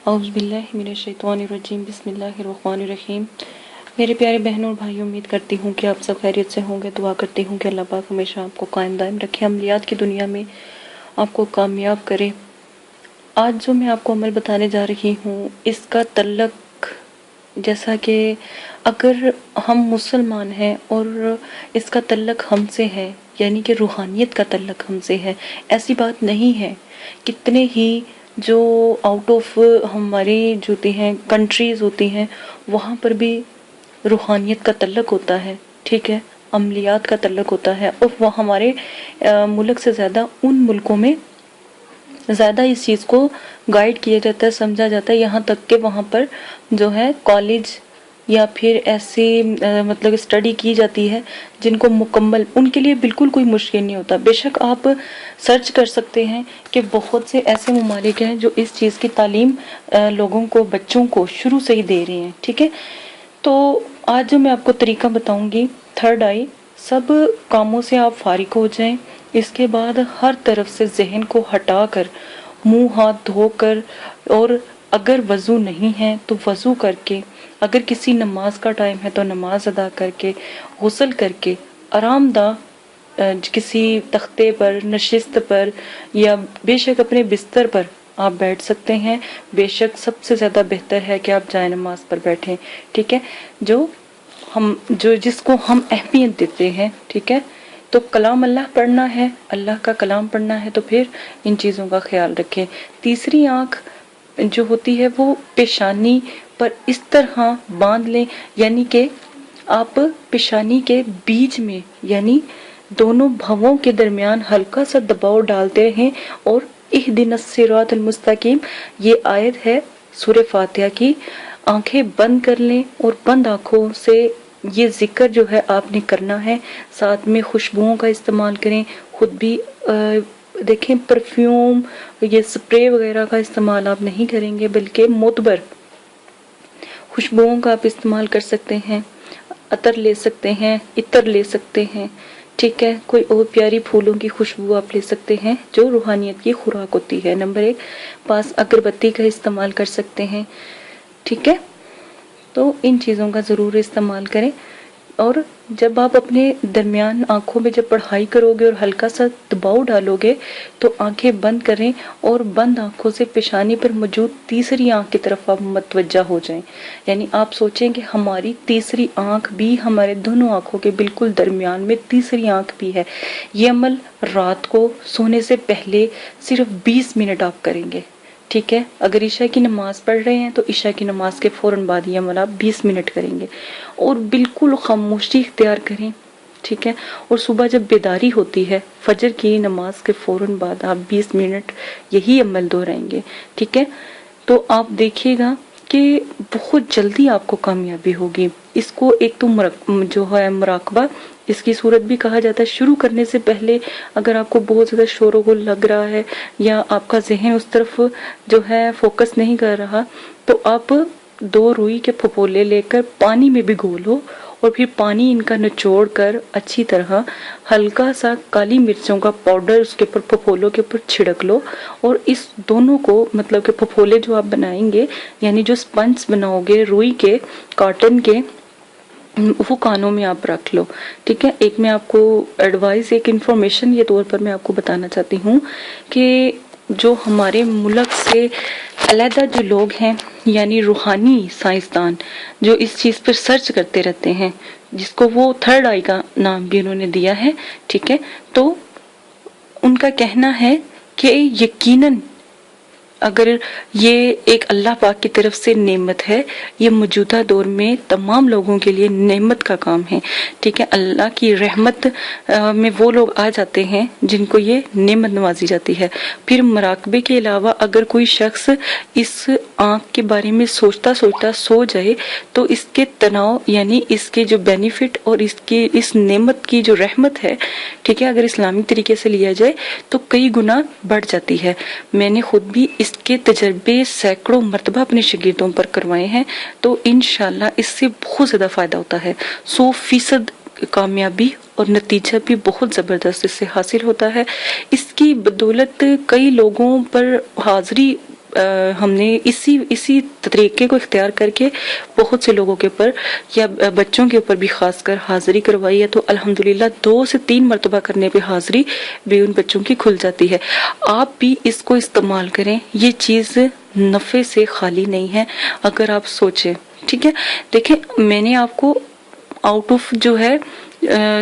اعوذ باللہ من الشیطان الرجیم بسم اللہ الرحمن الرحیم۔ میرے پیارے بہنوں اور بھائیوں، امید کرتی ہوں کہ آپ سب خیریت سے ہوں گے۔ دعا کرتی ہوں کہ اللہ پاک ہمیشہ آپ کو قائم دائم رکھے، عملیات کی دنیا میں آپ کو کامیاب کرے۔ آج جو میں آپ کو عمل بتانے جا رہی ہوں، اس کا تعلق، جیسا کہ اگر ہم مسلمان ہیں اور اس کا تعلق ہم سے ہے، یعنی کہ روحانیت کا تعلق ہم سے ہے، ایسی بات نہیں ہے۔ کتنے ہی جو آؤٹ آف ہماری جو ہوتی ہیں کنٹریز ہوتی ہیں، وہاں پر بھی روحانیت کا تعلق ہوتا ہے، ٹھیک ہے، عملیات کا تعلق ہوتا ہے، اور وہ ہمارے ملک سے زیادہ ان ملکوں میں زیادہ اس چیز کو گائیڈ کیا جاتا ہے، سمجھا جاتا ہے، یہاں تک کہ وہاں پر جو ہے کالج یا پھر ایسی مطلب اسٹڈی کی جاتی ہے جن کو مکمل، ان کے لیے بالکل کوئی مشکل نہیں ہوتا۔ بے شک آپ سرچ کر سکتے ہیں کہ بہت سے ایسے ممالک ہیں جو اس چیز کی تعلیم لوگوں کو، بچوں کو شروع سے ہی دے رہے ہیں، ٹھیک ہے۔ تو آج جو میں آپ کو طریقہ بتاؤں گی، تھرڈ آئی، سب کاموں سے آپ فارغ ہو جائیں، اس کے بعد ہر طرف سے ذہن کو ہٹا کر منہ ہاتھ دھو کر، اور اگر وضو نہیں ہے تو وضو کر کے، اگر کسی نماز کا ٹائم ہے تو نماز ادا کر کے، غسل کر کے، آرام دہ کسی تختے پر، نشست پر، یا بے شک اپنے بستر پر آپ بیٹھ سکتے ہیں۔ بے شک سب سے زیادہ بہتر ہے کہ آپ جائے نماز پر بیٹھیں، ٹھیک ہے، جس کو ہم اہمیت دیتے ہیں، ٹھیک ہے۔ تو کلام اللہ پڑھنا ہے، اللہ کا کلام پڑھنا ہے، تو پھر ان چیزوں کا خیال رکھیں۔ تیسری آنکھ جو ہوتی ہے وہ پیشانی پر اس طرح باندھ لیں، یعنی کہ آپ پیشانی کے بیچ میں، یعنی دونوں بھووں کے درمیان ہلکا سا دباؤ ڈالتے رہیں، اور اہدنا الصراط المستقیم، یہ آیت ہے سورہ فاتحہ کی، آنکھیں بند کر لیں، اور بند آنکھوں سے یہ ذکر جو ہے آپ نے کرنا ہے۔ ساتھ میں خوشبوؤں کا استعمال کریں، خود بھی دیکھیں پرفیوم، یہ سپرے وغیرہ کا استعمال آپ نہیں کریں گے، بلکہ معتبر خوشبوؤں کا آپ استعمال کر سکتے ہیں، عطر لے سکتے ہیں، عطر لے سکتے ہیں، ٹھیک ہے، کوئی اور پیاری پھولوں کی خوشبو آپ لے سکتے ہیں جو روحانیت کی خوراک ہوتی ہے۔ نمبر 1، پاس اگربتی کا استعمال کر سکتے ہیں، ٹھیک ہے۔ تو ان چیزوں کا ضرور استعمال کریں، اور جب آپ اپنے درمیان آنکھوں میں جب پڑھائی کرو گے اور ہلکا سا دباؤ ڈالو گے تو آنکھیں بند کریں، اور بند آنکھوں سے پیشانی پر موجود تیسری آنکھ کی طرف آپ متوجہ ہو جائیں، یعنی آپ سوچیں کہ ہماری تیسری آنکھ بھی ہمارے دونوں آنکھوں کے بالکل درمیان میں تیسری آنکھ بھی ہے۔ یہ عمل رات کو سونے سے پہلے صرف 20 منٹ آپ کریں گے، ٹھیک ہے۔ اگر عشاء کی نماز پڑھ رہے ہیں تو عشاء کی نماز کے فوراً بعد یہ عمل آپ 20 منٹ کریں گے، اور بالکل خاموشی اختیار کریں، ٹھیک ہے۔ اور صبح جب بیداری ہوتی ہے، فجر کی نماز کے فوراً بعد آپ 20 منٹ یہی عمل دہرائیں گے، ٹھیک ہے۔ تو آپ دیکھیے گا کہ بہت جلدی آپ کو کامیابی ہوگی۔ اس کو ایک تو جو ہے مراقبہ، اس کی صورت بھی کہا جاتا ہے۔ شروع کرنے سے پہلے اگر آپ کو بہت زیادہ شور و غل لگ رہا ہے، یا آپ کا ذہن اس طرف جو ہے فوکس نہیں کر رہا، تو آپ 2 روئی کے پھپولے لے کر پانی میں بھگو لو، اور پھر پانی ان کا نچوڑ کر اچھی طرح ہلکا سا کالی مرچوں کا پاؤڈر اس کے اوپر پھپولوں کے اوپر چھڑک لو، اور اس دونوں کو مطلب کہ پھپولے جو آپ بنائیں گے، یعنی جو سپنج بناؤ گے روئی کے، کاٹن کے، وہ کانوں میں آپ رکھ لو، ٹھیک ہے۔ ایک میں آپ کو ایڈوائز، ایک انفارمیشن کے طور پر میں آپ کو بتانا چاہتی ہوں کہ جو ہمارے ملک سے علیحدہ جو لوگ ہیں، یعنی روحانی سائنسدان، جو اس چیز پر سرچ کرتے رہتے ہیں، جس کو وہ تھرڈ آئی کا نام بھی انہوں نے دیا ہے، ٹھیک ہے، تو ان کا کہنا ہے کہ یقیناً اگر یہ ایک اللہ پاک کی طرف سے نعمت ہے، یہ موجودہ دور میں تمام لوگوں کے لیے نعمت کا کام ہے، ٹھیک ہے۔ اللہ کی رحمت میں وہ لوگ آ جاتے ہیں جن کو یہ نعمت نوازی جاتی ہے۔ پھر مراقبے کے علاوہ اگر کوئی شخص اس آنکھ کے بارے میں سوچتا سوچتا سو جائے تو اس کے تناؤ، یعنی اس کے جو بینیفٹ اور اس نعمت کی جو رحمت ہے، ٹھیک ہے، اگر اسلامی طریقے سے لیا جائے تو کئی گنا بڑھ جاتی ہے۔ میں نے خود بھی اس کے تجربے سینکڑوں مرتبہ اپنے شاگردوں پر کروائے ہیں، تو انشاءاللہ اس سے بہت زیادہ فائدہ ہوتا ہے۔ 100% کامیابی اور نتیجہ بھی بہت زبردست اس سے حاصل ہوتا ہے۔ اس کی بدولت کئی لوگوں پر حاضری ہم نے اسی طریقے کو اختیار کر کے بہت سے لوگوں کے اوپر یا بچوں کے اوپر بھی خاص کر حاضری کروائی ہے، تو الحمدللہ 2 سے 3 مرتبہ کرنے پہ حاضری بھی ان بچوں کی کھل جاتی ہے۔ آپ بھی اس کو استعمال کریں، یہ چیز نفع سے خالی نہیں ہے اگر آپ سوچیں، ٹھیک ہے۔ دیکھیں، میں نے آپ کو آؤٹ آف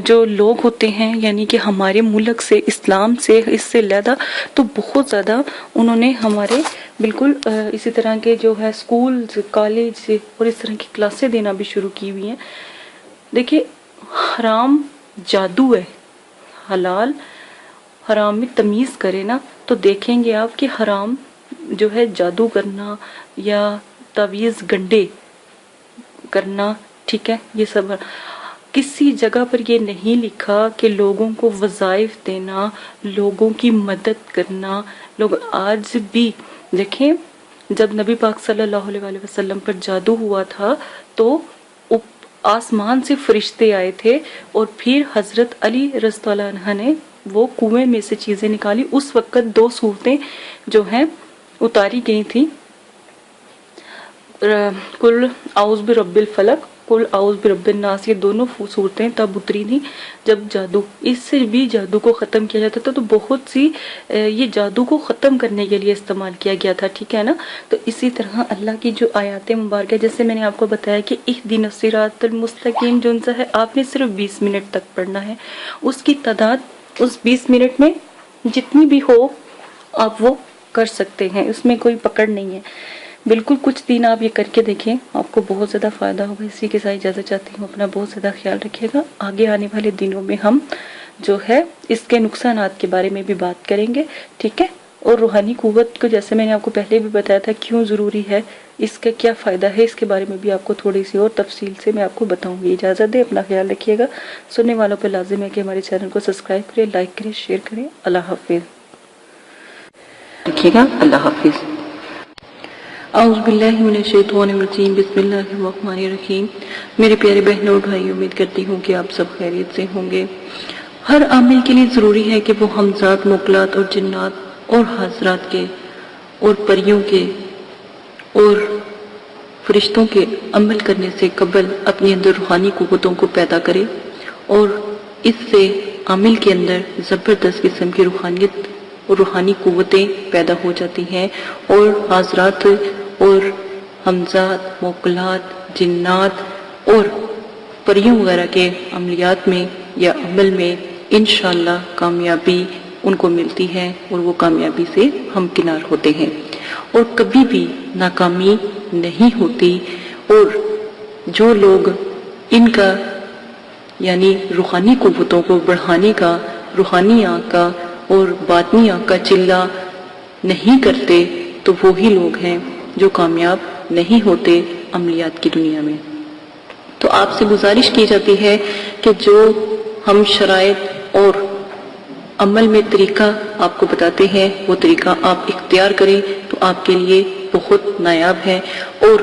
جو لوگ ہوتے ہیں، یعنی کہ ہمارے ملک سے، اسلام سے، اس سے علیحدہ تو بہت زیادہ انہوں نے ہمارے بالکل اسی طرح کے جو ہے اسکول، کالج اور اس طرح کی کلاسیں دینا بھی شروع کی ہوئی ہیں۔ دیکھیں، حرام جادو ہے، حلال حرام میں تمیز کرے نا تو دیکھیں گے آپ کہ حرام جو ہے جادو کرنا یا تعویذ گنڈے کرنا، ٹھیک ہے، یہ سب کسی جگہ پر یہ نہیں لکھا کہ لوگوں کو وظائف دینا، لوگوں کی مدد کرنا۔ لوگ آج بھی دیکھیں، جب نبی پاک صلی اللہ علیہ وسلم پر جادو ہوا تھا تو آسمان سے فرشتے آئے تھے اور پھر حضرت علی رضی اللہ عنہ نے وہ کنویں میں سے چیزیں نکالی۔ اس وقت 2 صورتیں جو ہیں اتاری گئی تھی، قل اعوذ برب الفلق، قل اعوذ برب الناس، یہ دونوں صورتیں تب اتری تھیں جب جادو، اس سے بھی جادو کو ختم کیا جاتا تھا، تو بہت سی یہ جادو کو ختم کرنے کے لیے استعمال کیا گیا تھا، ٹھیک ہے نا۔ تو اسی طرح اللہ کی جو آیات مبارکہ، جیسے میں نے آپ کو بتایا کہ اہدنا الصراط المستقیم جو ہے آپ نے صرف 20 منٹ تک پڑھنا ہے، اس کی تعداد اس 20 منٹ میں جتنی بھی ہو آپ وہ کر سکتے ہیں، اس میں کوئی پکڑ نہیں ہے۔ بالکل کچھ دن آپ یہ کر کے دیکھیں، آپ کو بہت زیادہ فائدہ ہوگا۔ اسی کے ساتھ اجازت چاہتی ہوں، اپنا بہت زیادہ خیال رکھیے گا۔ آگے آنے والے دنوں میں ہم جو ہے اس کے نقصانات کے بارے میں بھی بات کریں گے، ٹھیک ہے۔ اور روحانی قوت کو جیسے میں نے آپ کو پہلے بھی بتایا تھا کیوں ضروری ہے، اس کا کیا فائدہ ہے، اس کے بارے میں بھی آپ کو تھوڑی سی اور تفصیل سے میں آپ کو بتاؤں گی۔ اجازت دیں، اپنا خیال رکھیے گا۔ سننے والوں پہ لازم ہے کہ ہمارے چینل کو سبسکرائب کریں، لائک کریں، شیئر کریں۔ اللہ حافظ رکھیے گا۔ اللہ حافظ۔ اعوذ باللہ من الشیطان الرجیم، بسم اللہ الرحمن الرحیم۔ میرے پیارے بہنوں اور بھائی، امید کرتی ہوں کہ آپ سب خیریت سے ہوں گے۔ ہر عامل کے لیے ضروری ہے کہ وہ ہمزاد، موکلات اور جنات اور حضرات کے اور پریوں کے اور فرشتوں کے عمل کرنے سے قبل اپنے اندر روحانی قوتوں کو پیدا کرے، اور اس سے عامل کے اندر زبردست قسم کی روحانیت اور روحانی قوتیں پیدا ہو جاتی ہیں، اور حضرات اور ہمزاد، موکلات، جنات اور پریوں وغیرہ کے عملیات میں یا عمل میں انشاءاللہ کامیابی ان کو ملتی ہے، اور وہ کامیابی سے ہمکنار ہوتے ہیں، اور کبھی بھی ناکامی نہیں ہوتی۔ اور جو لوگ ان کا یعنی روحانی قوتوں کو بڑھانے کا، روحانی آنکھ کا اور باطنی آنکھ کا چلہ نہیں کرتے، تو وہی لوگ ہیں جو کامیاب نہیں ہوتے عملیات کی دنیا میں۔ تو آپ سے گزارش کی جاتی ہے کہ جو ہم شرائط اور عمل میں طریقہ آپ کو بتاتے ہیں، وہ طریقہ آپ اختیار کریں تو آپ کے لیے بہت نایاب ہے۔ اور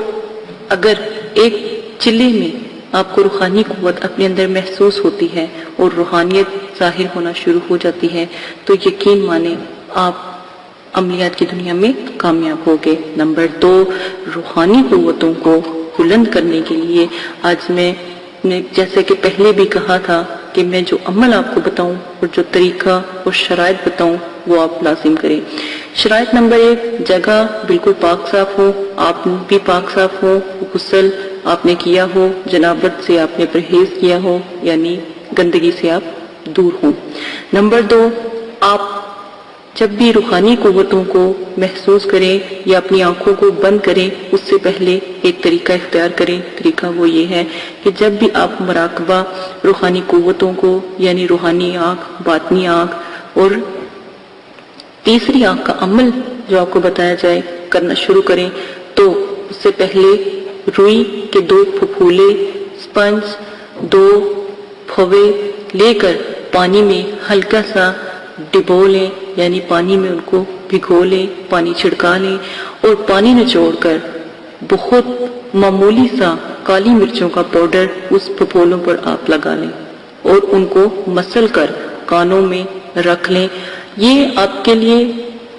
اگر ایک چلے میں آپ کو روحانی قوت اپنے اندر محسوس ہوتی ہے اور روحانیت ظاہر ہونا شروع ہو جاتی ہے، تو یقین مانیں آپ عملیات کی دنیا میں کامیاب ہوگے۔ نمبر 2، روحانی قوتوں کو بلند کرنے کے لیے آج میں نے جیسے کہ پہلے بھی کہا تھا کہ میں جو عمل آپ کو بتاؤں اور جو طریقہ اور شرائط بتاؤں وہ آپ لازم کریں۔ شرائط نمبر 1، جگہ بالکل پاک صاف ہو، آپ بھی پاک صاف ہو، غسل آپ نے کیا ہو، جنابت سے آپ نے پرہیز کیا ہو، یعنی گندگی سے آپ دور ہوں۔ نمبر 2، آپ جب بھی روحانی قوتوں کو محسوس کریں یا اپنی آنکھوں کو بند کریں، اس سے پہلے ایک طریقہ اختیار کریں۔ طریقہ وہ یہ ہے کہ جب بھی آپ مراقبہ روحانی قوتوں کو یعنی روحانی آنکھ، باطنی آنکھ اور تیسری آنکھ کا عمل جو آپ کو بتایا جائے کرنا شروع کریں، تو اس سے پہلے روئی کے 2 پھپھولے، سپنج 2 پھوے لے کر پانی میں ہلکا سا ڈبو لیں، یعنی پانی میں ان کو بھگو لیں، پانی چھڑکا لیں، اور پانی نچوڑ کر بہت معمولی سا کالی مرچوں کا پاؤڈر اس پھپھولوں پر آپ لگا لیں اور ان کو مسل کر کانوں میں رکھ لیں۔ یہ آپ کے لیے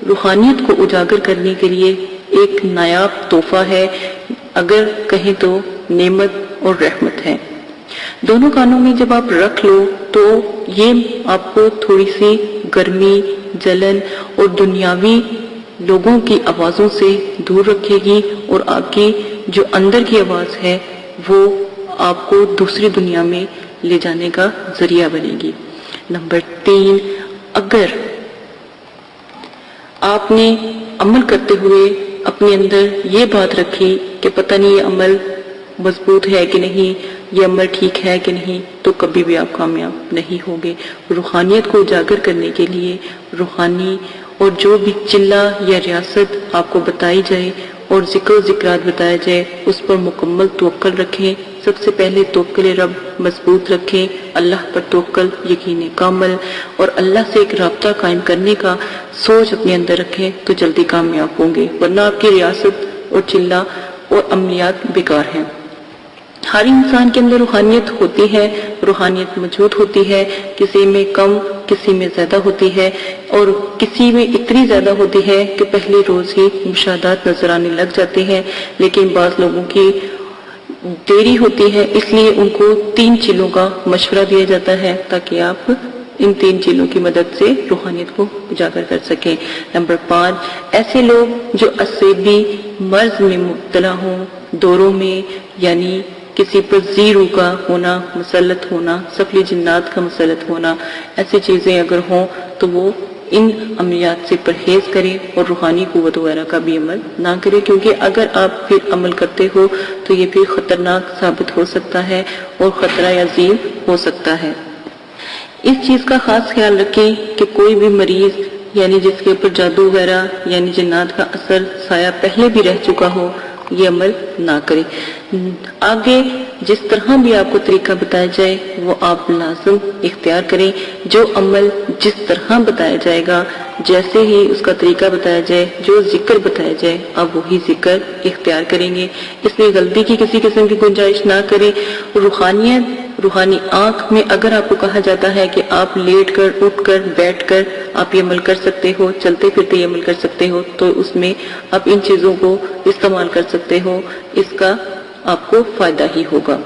روحانیت کو اجاگر کرنے کے لیے ایک نایاب تحفہ ہے، اگر کہیں تو نعمت اور رحمت ہے۔ دونوں کانوں میں جب آپ رکھ لو تو یہ آپ کو تھوڑی سی گرمی، جلن اور دنیاوی لوگوں کی آوازوں سے دور رکھے گی، اور آپ کی جو اندر کی آواز ہے وہ آپ کو دوسری دنیا میں لے جانے کا ذریعہ بنے گی۔ نمبر 3، اگر آپ نے عمل کرتے ہوئے اپنے اندر یہ بات رکھی کہ پتہ نہیں یہ عمل مضبوط ہے کہ نہیں، یہ عمل ٹھیک ہے کہ نہیں، تو کبھی بھی آپ کامیاب نہیں ہوگے۔ روحانیت کو اجاگر کرنے کے لیے روحانی اور جو بھی چلہ یا ریاست آپ کو بتائی جائے اور ذکر و ذکرات بتایا جائے، اس پر مکمل توکل رکھیں۔ سب سے پہلے توکل رب مضبوط رکھیں، اللہ پر توکل، یقین کامل، اور اللہ سے ایک رابطہ قائم کرنے کا سوچ اپنے اندر رکھیں تو جلدی کامیاب ہوں گے، ورنہ آپ کی ریاست اور چلہ اور عملیات بیکار ہیں۔ ہر انسان کے اندر روحانیت ہوتی ہے، روحانیت موجود ہوتی ہے، کسی میں کم، کسی میں زیادہ ہوتی ہے، اور کسی میں اتنی زیادہ ہوتی ہے کہ پہلے روز ہی مشاہدات نظر آنے لگ جاتے ہیں، لیکن بعض لوگوں کی دیری ہوتی ہے، اس لیے ان کو 3 چیزوں کا مشورہ دیا جاتا ہے تاکہ آپ ان 3 چیزوں کی مدد سے روحانیت کو اجاگر کر سکیں۔ نمبر 5، ایسے لوگ جو عصبی مرض میں مبتلا ہوں، دوروں میں، یعنی کسی پر زیرو کا ہونا، مسلط ہونا، سفلی جنات کا مسلط ہونا، ایسی چیزیں اگر ہوں تو وہ ان عملیات سے پرہیز کریں اور روحانی قوت وغیرہ کا بھی عمل نہ کریں، کیونکہ اگر آپ پھر عمل کرتے ہو تو یہ پھر خطرناک ثابت ہو سکتا ہے اور خطرہ عظیم ہو سکتا ہے۔ اس چیز کا خاص خیال رکھیں کہ کوئی بھی مریض یعنی جس کے اوپر جادو وغیرہ یعنی جنات کا اثر سایہ پہلے بھی رہ چکا ہو، یہ عمل نہ کرے۔ آگے جس طرح بھی آپ کو طریقہ بتایا جائے وہ آپ لازم اختیار کریں۔ جو عمل جس طرح بتایا جائے گا، جیسے ہی اس کا طریقہ بتایا جائے، جو ذکر بتایا جائے، آپ وہی ذکر اختیار کریں گے۔ اس میں غلطی کی کسی قسم کی گنجائش نہ کریں۔ روحانی آنکھ میں اگر آپ کو کہا جاتا ہے کہ آپ لیٹ کر، اٹھ کر، بیٹھ کر آپ یہ عمل کر سکتے ہو، چلتے پھرتے یہ عمل کر سکتے ہو، تو اس میں آپ ان چیزوں کو استعمال کر سکتے ہو، اس کا آپ کو فائدہ ہی ہوگا۔